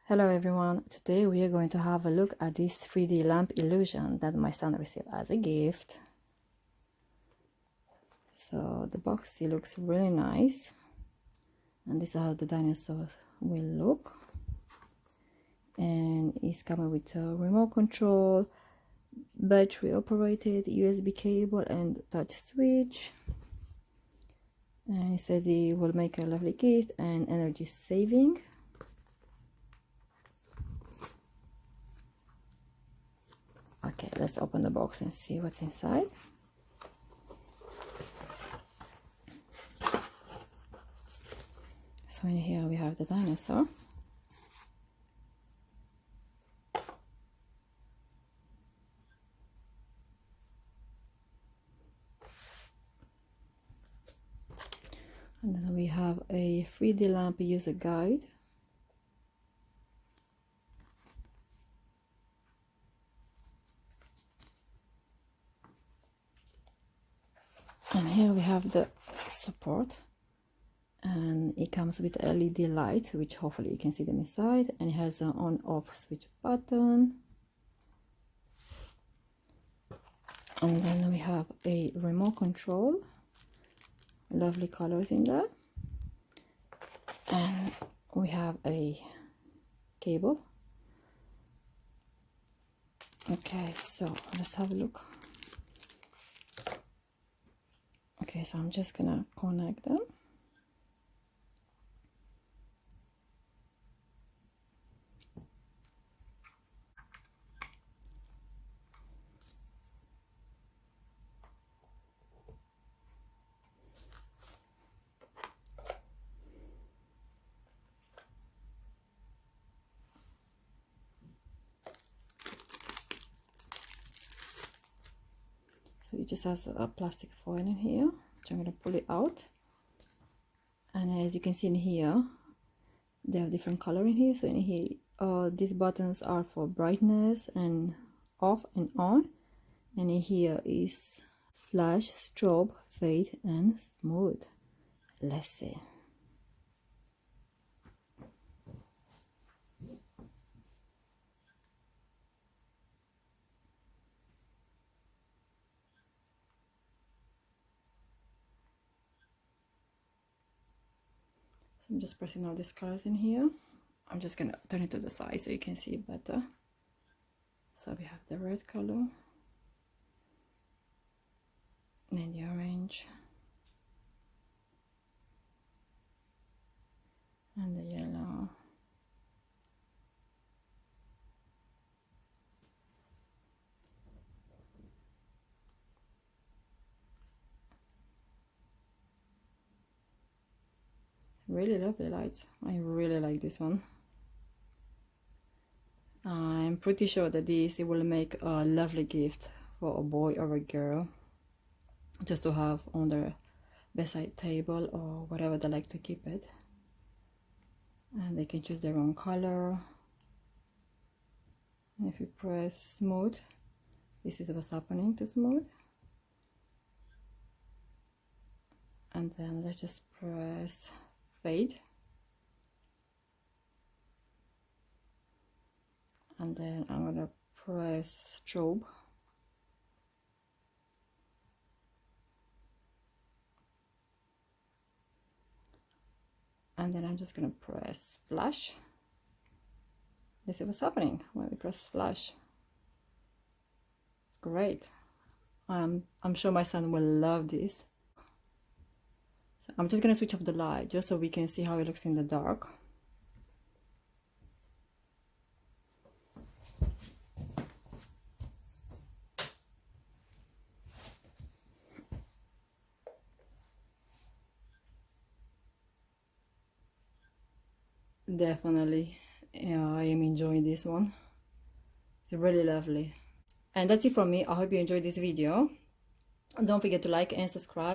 Hello everyone, today we are going to have a look at this 3D lamp illusion that my son received as a gift. So the box, it looks really nice, and this is how the dinosaur will look, and it's coming with a remote control, battery operated, USB cable and touch switch, and it says it will make a lovely gift and energy saving. Okay, let's open the box and see what's inside. So in here we have the dinosaur. And then we have a 3D lamp user guide. And here we have the support, and it comes with LED lights, which hopefully you can see them inside, and it has an on-off switch button. And then we have a remote control, lovely colors in there, and we have a cable. Okay, so let's have a look. Okay, so I'm just gonna connect them. So it just has a plastic foil in here, which I'm going to pull it out. And as you can see in here, they have different color in here. So in here, these buttons are for brightness and off and on. And in here is flash, strobe, fade, and smooth. Let's see. So I'm just pressing all these colors in here. I'm just gonna turn it to the side so you can see it better. So we have the red color, and the orange, and the yellow, really lovely lights. I really like this one. I'm pretty sure that it will make a lovely gift for a boy or a girl, just to have on their bedside table or whatever they like to keep it. And they can choose their own color. And if you press smooth, this is what's happening to smooth. And then let's just press fade, and then I'm gonna press strobe, and then I'm just gonna press flash. This is what's happening when we press flash. It's great. I'm sure my son will love this. So I'm just gonna switch off the light just so we can see how it looks in the dark. Definitely, yeah, I am enjoying this one. It's really lovely. And that's it from me. I hope you enjoyed this video. Don't forget to like and subscribe.